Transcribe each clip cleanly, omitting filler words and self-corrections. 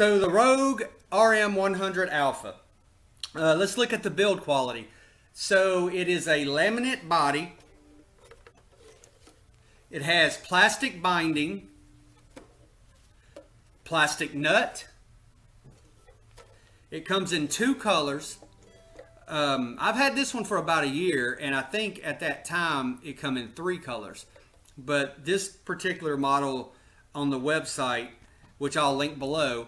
So the Rogue RM-100 Alpha. Let's look at the build quality. So it is a laminate body. It has plastic binding, plastic nut. It comes in two colors. I've had this one for about a year, and I think at that time it come in three colors. But this particular model on the website, which I'll link below,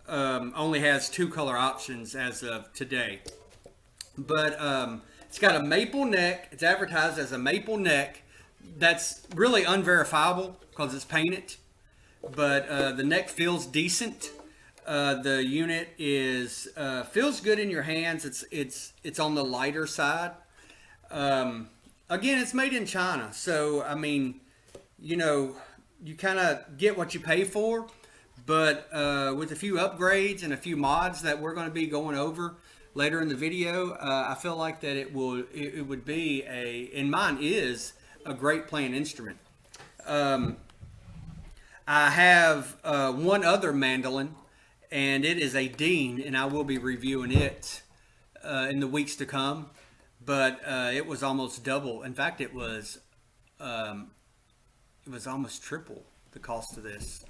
only has two color options as of today. But it's got a maple neck. It's advertised as a maple neck. That's really unverifiable because it's painted. But the neck feels decent. The unit is feels good in your hands. It's on the lighter side. Again, it's made in China, so I mean, you know, you kind of get what you pay for. But with a few upgrades and a few mods that we're going to be going over later in the video, I feel like that it would be and mine is a great playing instrument. I have one other mandolin, and it is a Dean, and I will be reviewing it in the weeks to come. But it was almost double. In fact, it was almost triple the cost of this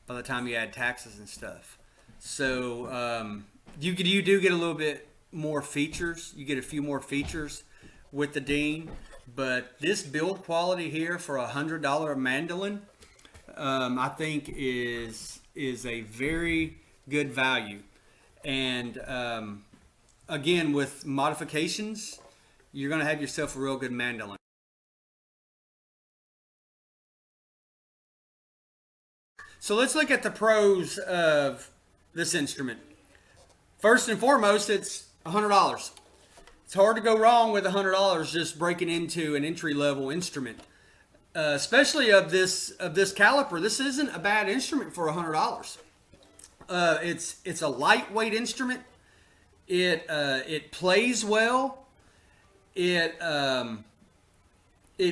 by the time you add taxes and stuff. So you do get a little bit more features. You get a few more features with the Dean. But this build quality here for $100 mandolin, I think is a very good value. And again, with modifications, you're going to have yourself a real good mandolin. So let's look at the pros of this instrument. First and foremost, it's $100. It's hard to go wrong with $100 just breaking into an entry-level instrument, especially of this caliber. This isn't a bad instrument for $100. It's a lightweight instrument. It plays well. It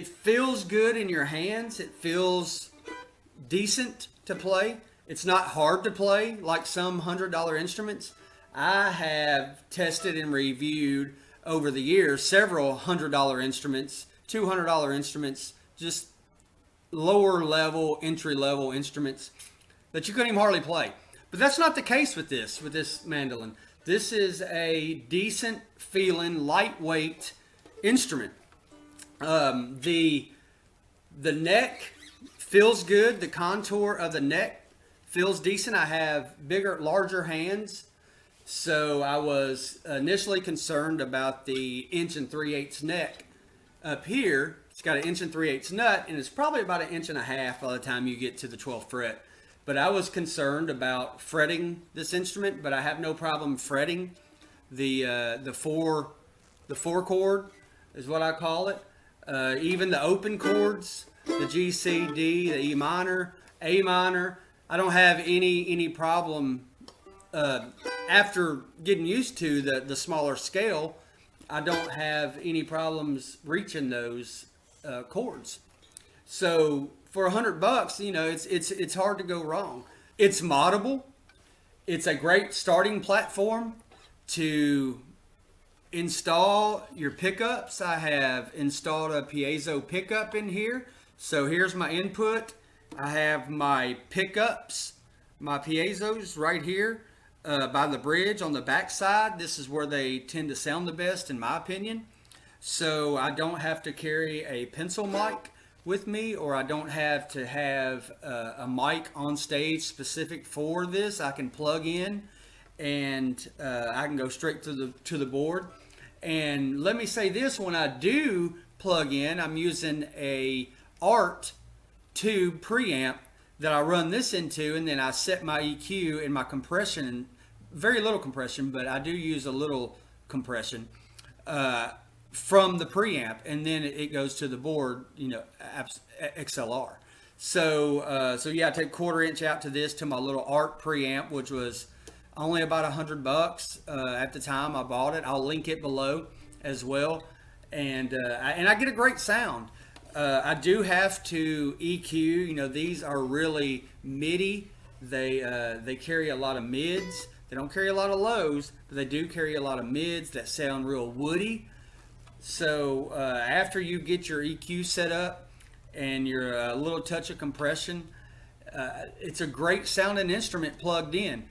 feels good in your hands. It feels decent to play. It's not hard to play like some $100 instruments. I have tested and reviewed over the years several $100 instruments, $200 instruments, just lower level, entry level instruments that you couldn't even hardly play. But that's not the case with this mandolin. This is a decent feeling, lightweight instrument. The neck feels good. The contour of the neck feels decent. I have larger hands. So I was initially concerned about the 1 3/8 neck up here. It's got an 1 3/8 nut, and it's probably about 1.5 inches by the time you get to the 12th fret. But I was concerned about fretting this instrument, but I have no problem fretting the four chord is what I call it. Even the open chords, the G, C, D, the E minor, A minor. I don't have any problem. After getting used to the smaller scale, I don't have any problems reaching those chords. So for $100, you know, it's hard to go wrong. It's moddable. It's a great starting platform to install your pickups. I have installed a piezo pickup in here. So here's my input. I have my pickups, my piezos right here. By the bridge on the back side. This is where they tend to sound the best in my opinion. So I don't have to carry a pencil mic with me, or I don't have to have a mic on stage specific for this. I can plug in and I can go straight to the board. And let me say this, when I do plug in, I'm using a ART tube preamp that I run this into, and then I set my EQ and my compression, very little compression, but I do use a little compression from the preamp, and then it goes to the board, you know, XLR. So yeah, I take 1/4 inch out to this, to my little ART preamp, which was only about $100 at the time I bought it. I'll link it below as well, and I get a great sound. I do have to EQ. You know, these are really MIDI They carry a lot of mids. They don't carry a lot of lows, but they do carry a lot of mids that sound real woody. So after you get your EQ set up and your little touch of compression, it's a great sounding instrument plugged in.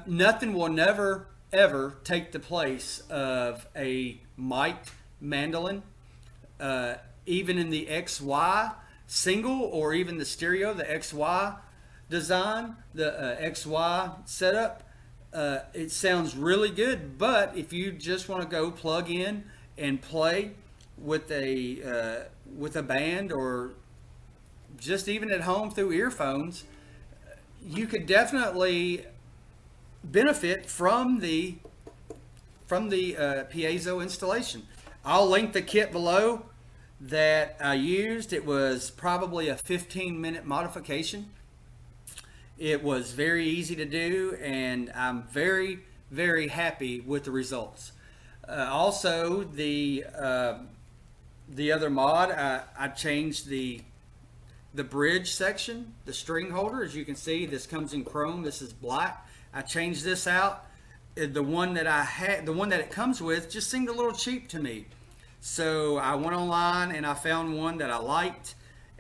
Nothing will never ever take the place of a mic'd mandolin, even in the XY single or even the stereo, the XY design, the XY setup. It sounds really good, but if you just want to go plug in and play with a band, or just even at home through earphones, you could definitely benefit from the piezo installation. I'll link the kit below that I used. It was probably a 15-minute modification. It was very easy to do, and I'm very, very happy with the results. Also, the other mod, I changed the bridge section, the string holder. As you can see, this comes in chrome. This is black. I changed this out. The one that I had, the one that it comes with, just seemed a little cheap to me. So I went online and I found one that I liked,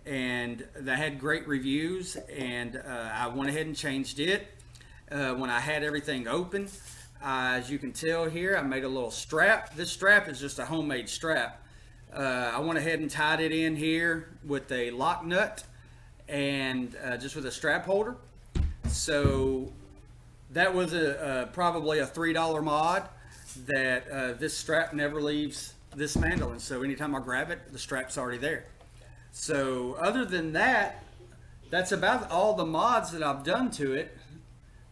and that had great reviews, and I went ahead and changed it. When I had everything open, as you can tell here, I made a little strap. This strap is just a homemade strap. I went ahead and tied it in here with a lock nut and just with a strap holder. So that was probably a $3 mod that this strap never leaves this mandolin. So anytime I grab it, the strap's already there. So other than that, that's about all the mods that I've done to it.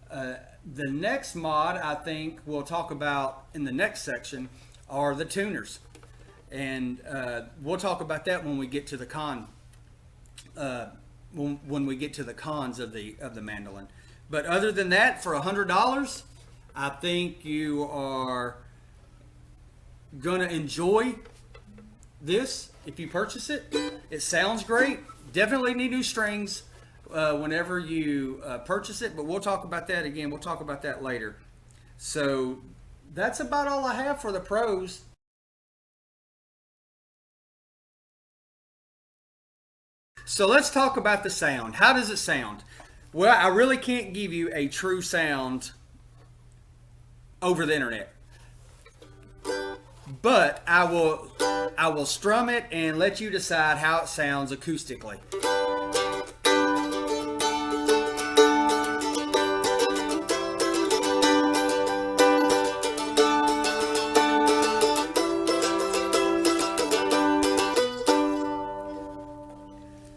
The next mod I think we'll talk about in the next section are the tuners. And we'll talk about that when we get to the when we get to the cons of the mandolin. But other than that, for $100, I think you are gonna enjoy this if you purchase it. It sounds great. Definitely need new strings whenever you purchase it, but we'll talk about that again. We'll talk about that later. So that's about all I have for the pros. So let's talk about the sound. How does it sound? Well, I really can't give you a true sound over the internet, but I will strum it and let you decide how it sounds acoustically.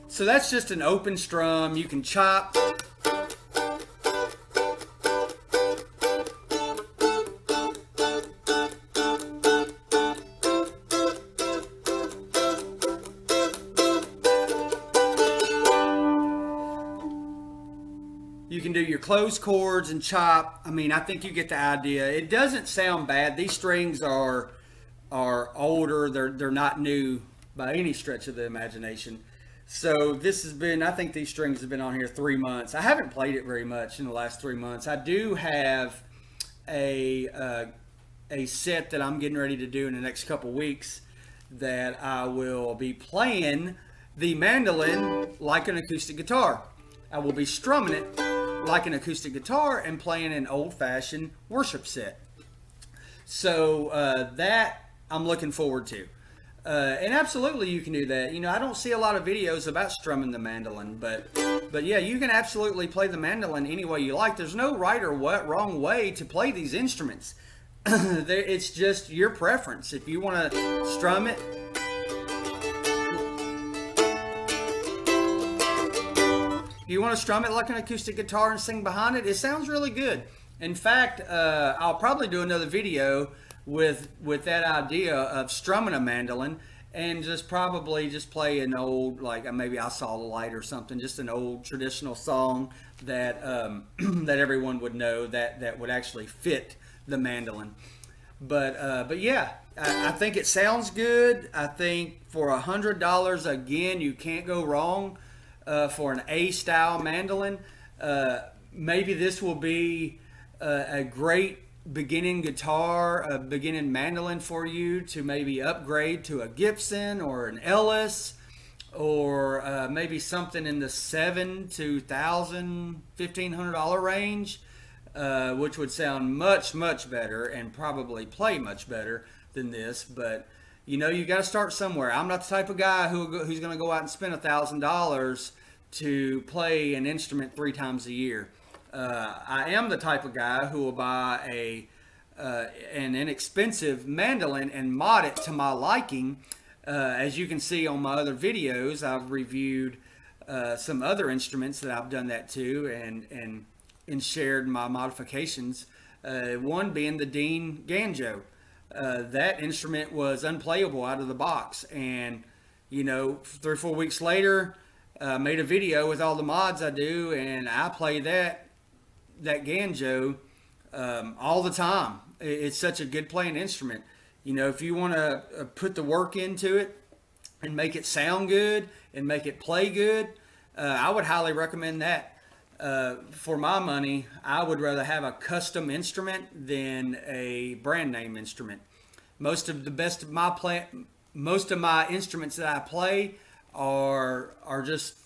So that's just an open strum. You can chop. You can do your closed chords and chop. I mean, I think you get the idea. It doesn't sound bad. These strings are older. They're not new by any stretch of the imagination. So this has been, I think these strings have been on here 3 months. I haven't played it very much in the last 3 months. I do have a set that I'm getting ready to do in the next couple weeks that I will be playing the mandolin like an acoustic guitar. I will be strumming it like an acoustic guitar and playing an old-fashioned worship set. So that I'm looking forward to. And absolutely you can do that. You know, I don't see a lot of videos about strumming the mandolin, but yeah, you can absolutely play the mandolin any way you like. There's no right or wrong way to play these instruments. It's just your preference. If you want to strum it, like an acoustic guitar and sing behind it, it sounds really good. In fact, I'll probably do another video with that idea of strumming a mandolin and just play an old, like maybe I Saw the Light or something, just an old traditional song that that everyone would know that would actually fit the mandolin. But yeah, I think it sounds good. I think for $100, again, you can't go wrong for an A-style mandolin. maybe this will be a great beginning guitar, a beginning mandolin for you to maybe upgrade to a Gibson or an Ellis, or maybe something in the $1,000 range, which would sound much better and probably play much better than this. But you got to start somewhere. I'm not the type of guy who's going to go out and spend $1,000 to play an instrument 3 times a year. I am the type of guy who will buy an inexpensive mandolin and mod it to my liking. As you can see on my other videos, I've reviewed some other instruments that I've done that to, and shared my modifications. One being the Dean Banjo. That instrument was unplayable out of the box, and 3 or 4 weeks later, made a video with all the mods I do, and I play that Banjo all the time. It's such a good playing instrument. If you want to put the work into it and make it sound good and make it play good, I would highly recommend that. For my money, I would rather have a custom instrument than a brand name instrument. Most of my instruments that I play are just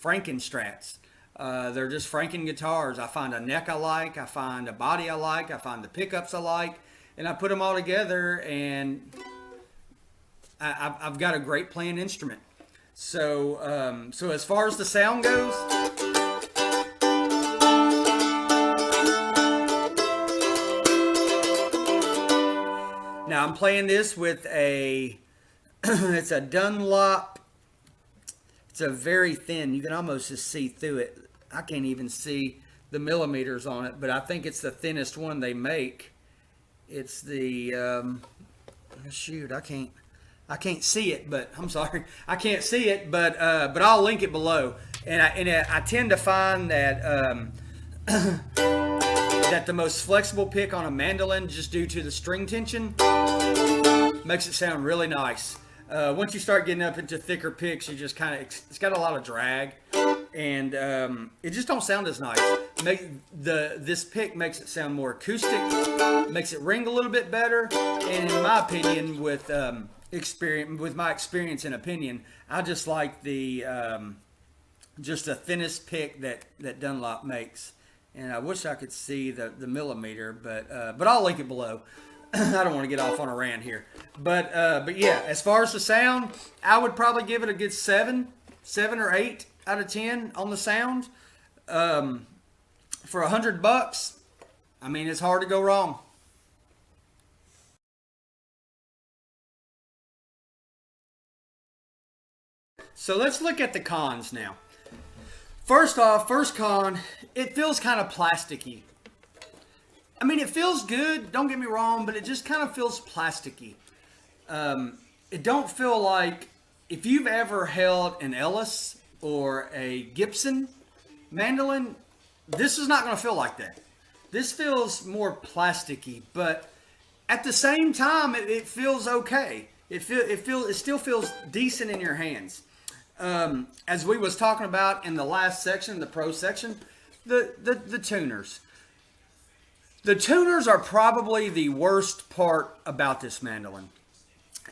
Frankenstrats. They're just Franken guitars. I find a neck I like, I find a body I like, I find the pickups I like, and I put them all together, and I've got a great playing instrument. So as far as the sound goes, now I'm playing this with it's a Dunlop. It's a very thin, you can almost just see through it. I can't even see the millimeters on it, but I think it's the thinnest one they make. It's the, shoot, I can't see it, but I'm sorry. I can't see it, but I'll link it below. And I tend to find that, that the most flexible pick on a mandolin, just due to the string tension, makes it sound really nice. Once you start getting up into thicker picks, you just it's got a lot of drag, and it just don't sound as nice. This pick makes it sound more acoustic, makes it ring a little bit better, and in my opinion, with my experience and opinion, I just like just the thinnest pick that Dunlop makes. And I wish I could see the millimeter, but I'll link it below. I don't want to get off on a rant here, but yeah, as far as the sound, I would probably give it a good 7 or 8 out of 10 on the sound. For $100, I mean, it's hard to go wrong. So let's look at the cons now. First con, it feels kind of plasticky. I mean, it feels good, don't get me wrong, but it just kind of feels plasticky. It don't feel like, if you've ever held an Ellis or a Gibson mandolin, this is not going to feel like that. This feels more plasticky, but at the same time, it feels okay. It still feels decent in your hands. As we was talking about in the last section, the pro section, the tuners. The tuners are probably the worst part about this mandolin.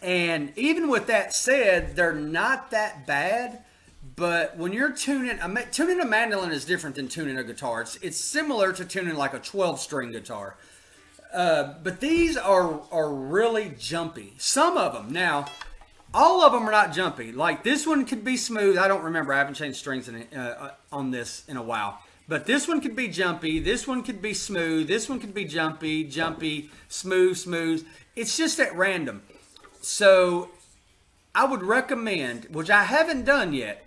And even with that said, they're not that bad. But when you're tuning a mandolin is different than tuning a guitar. It's similar to tuning like a 12-string guitar. But these are really jumpy. Some of them. Now, all of them are not jumpy. Like this one could be smooth. I don't remember. I haven't changed strings on this in a while. But this one could be jumpy. This one could be smooth. This one could be jumpy, smooth. It's just at random. So I would recommend, which I haven't done yet,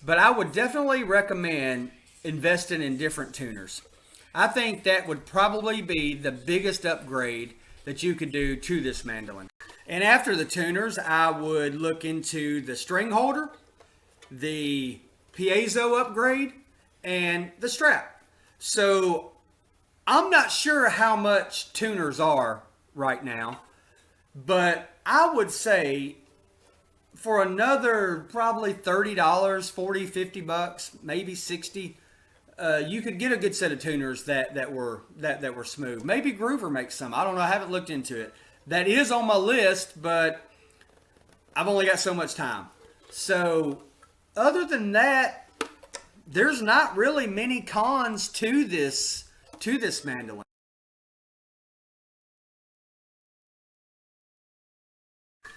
but I would definitely recommend investing in different tuners. I think that would probably be the biggest upgrade that you could do to this mandolin. And after the tuners, I would look into the string holder, the piezo upgrade, and the strap. So I'm not sure how much tuners are right now, but I would say for another probably $30, $40, $50, maybe $60, you could get a good set of tuners that were smooth. Maybe Groover makes some. I don't know. I haven't looked into it. That is on my list, but I've only got so much time. So, other than that, there's not really many cons to this mandolin.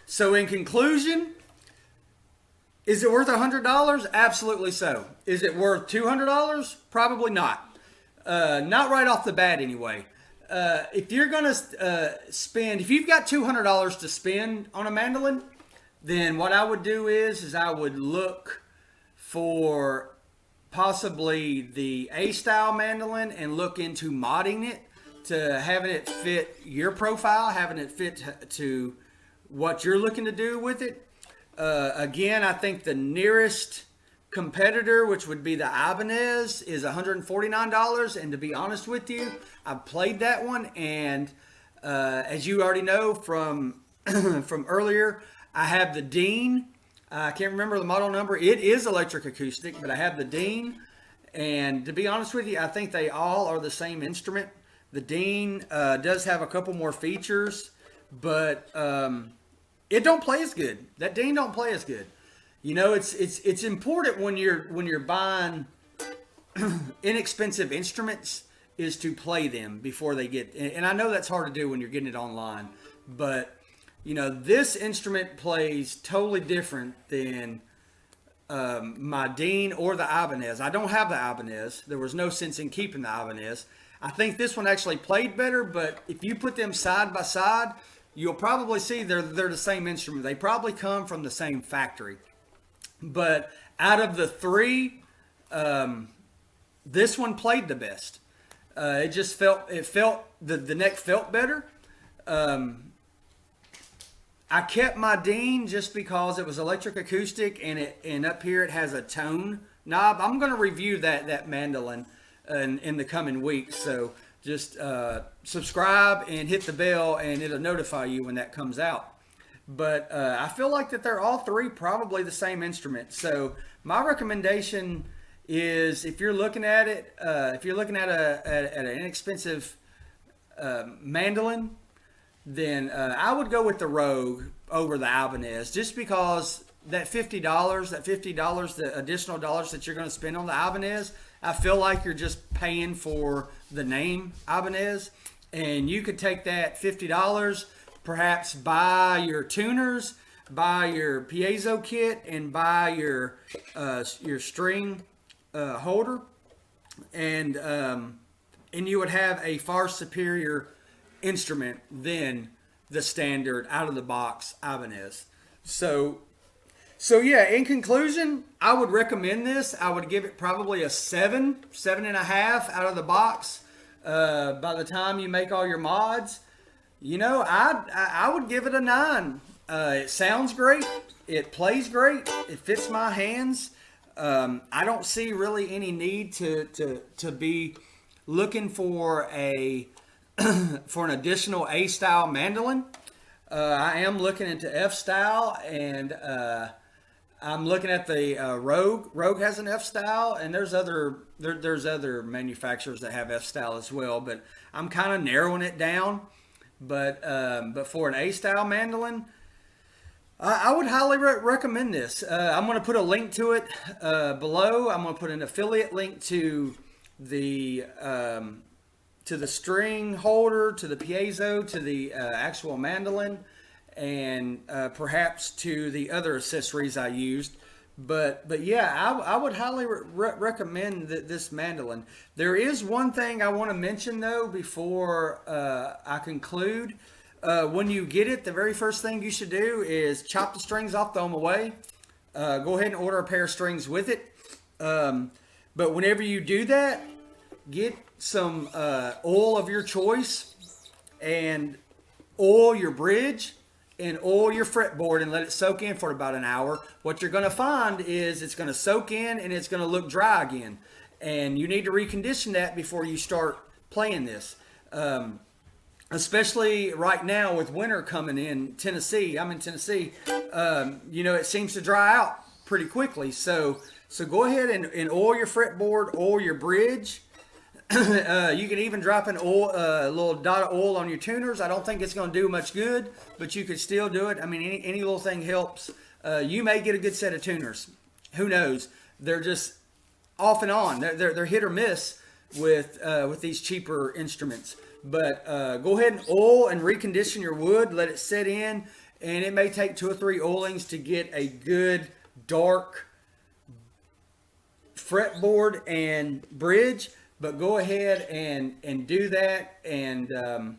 So, in conclusion, is it worth $100? Absolutely so. Is it worth $200? Probably not. Not right off the bat, anyway. If you're gonna spend, if you've got $200 to spend on a mandolin, then what I would do is I would look for possibly the A style mandolin and look into modding it to having it fit your profile, having it fit to what you're looking to do with it. Again, I think the nearest competitor, which would be the Ibanez, is $149. And to be honest with you, I've played that one, and as you already know from from earlier, I have the Dean. I can't remember the model number. It is electric acoustic, but I have the Dean. And to be honest with you, I think they all are the same instrument. The Dean does have a couple more features, but it don't play as good. That Dean don't play as good. You know, it's important when you're buying inexpensive instruments is to play them before they get. And I know that's hard to do when you're getting it online, but you know, this instrument plays totally different than my Dean or the Ibanez. I don't have the Ibanez. There was no sense in keeping the Ibanez. I think this one actually played better, but if you put them side by side, you'll probably see they're the same instrument. They probably come from the same factory. But out of the three, this one played the best. It just felt the neck felt better. I kept my Dean just because it was electric acoustic, and up here it has a tone knob. I'm going to review that mandolin in the coming weeks. So just subscribe and hit the bell, and it'll notify you when that comes out. But I feel like that they're all three probably the same instrument. So my recommendation is, if you're looking at it, if you're looking at an inexpensive mandolin, then I would go with the Rogue over the Ibanez, just because that $50, the additional dollars that you're going to spend on the Ibanez, I feel like you're just paying for the name Ibanez, and you could take that $50, perhaps buy your tuners, buy your piezo kit, and buy your string holder, and you would have a far superior instrument than the standard out of the box Ibanez. So yeah, in conclusion, I would recommend this. I would give it probably a 7.5 out of the box. By the time you make all your mods, you know, I would give it a 9. It sounds great. It plays great. It fits my hands. I don't see really any need to be looking for for an additional A style mandolin. I am looking into F style, and I'm looking at the Rogue. Rogue has an F style, and there's other manufacturers that have F style as well. But I'm kind of narrowing it down. But for an A style mandolin, I would highly recommend this. I'm going to put a link to it below. I'm going to put an affiliate link to the string holder, to the piezo, to the actual mandolin, and perhaps to the other accessories I used. But yeah, I would highly recommend this mandolin. There is one thing I want to mention though before I conclude. When you get it, the very first thing you should do is chop the strings off, throw them away. Go ahead and order a pair of strings with it. But whenever you do that, get some oil of your choice and oil your bridge and oil your fretboard and let it soak in for about an hour. What you're going to find is it's going to soak in and it's going to look dry again. And you need to recondition that before you start playing this. Especially right now with winter coming in Tennessee. I'm in Tennessee. You know, it seems to dry out pretty quickly. So So go ahead and oil your fretboard, oil your bridge. You can even drop an oil, a little dot of oil on your tuners. I don't think it's going to do much good, but you could still do it. I mean, any little thing helps. You may get a good set of tuners. Who knows? They're just off and on. They're hit or miss with these cheaper instruments. But go ahead and oil and recondition your wood. Let it set in, and it may take 2 or 3 oilings to get a good dark fretboard and bridge. But go ahead and do that, and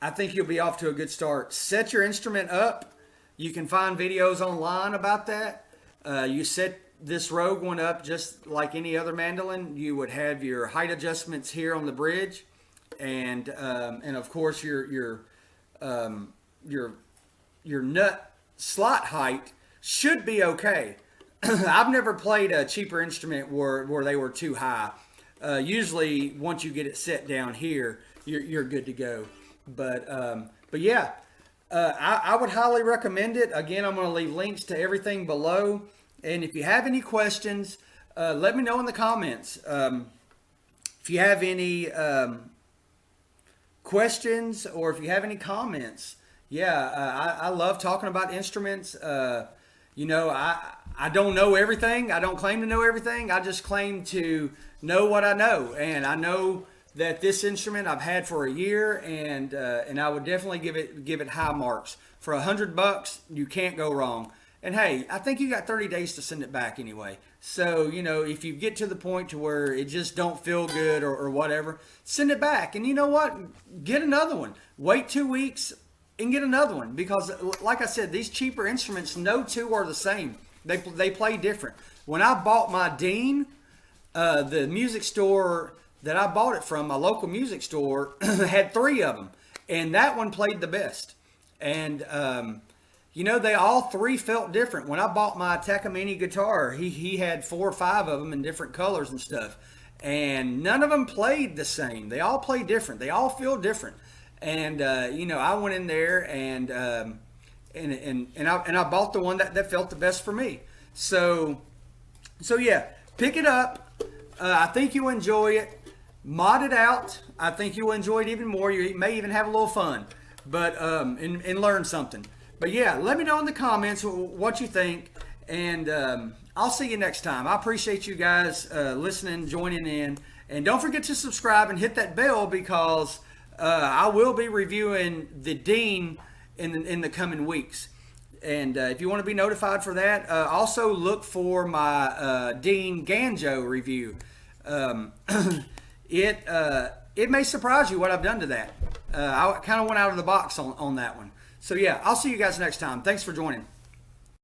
I think you'll be off to a good start. Set your instrument up. You can find videos online about that. You set this Rogue one up just like any other mandolin. You would have your height adjustments here on the bridge, and of course your nut slot height should be okay. I've never played a cheaper instrument where they were too high. Usually, once you get it set down here, you're good to go. But yeah, I would highly recommend it. Again, I'm going to leave links to everything below. And if you have any questions, let me know in the comments. If you have any questions or if you have any comments, yeah, I love talking about instruments. You know, I don't know everything. I don't claim to know everything. I just claim to know what I know. And I know that this instrument I've had for a year, and I would definitely give it high marks. For $100, you can't go wrong. And hey, I think you got 30 days to send it back anyway. So, you know, if you get to the point to where it just don't feel good or whatever, send it back. And you know what? Get another one. Wait 2 weeks and get another one. Because like I said, these cheaper instruments, no two are the same. They play different. When I bought my Dean, the music store that I bought it from, my local music store, had 3 of them. And that one played the best. And, you know, they all 3 felt different. When I bought my Takamine guitar, he had 4 or 5 of them in different colors and stuff. And none of them played the same. They all play different. They all feel different. And, you know, I went in there and I bought the one that felt the best for me. So yeah, pick it up. I think you'll enjoy it. Mod it out. I think you'll enjoy it even more. You may even have a little fun, but and learn something. But yeah, let me know in the comments what you think, and I'll see you next time. I appreciate you guys listening, joining in, and don't forget to subscribe and hit that bell because I will be reviewing the Dean in the coming weeks. And if you want to be notified for that, also look for my Dean Banjo review. It may surprise you what I've done to that. I kind of went out of the box on that one. So yeah, I'll see you guys next time. Thanks for joining.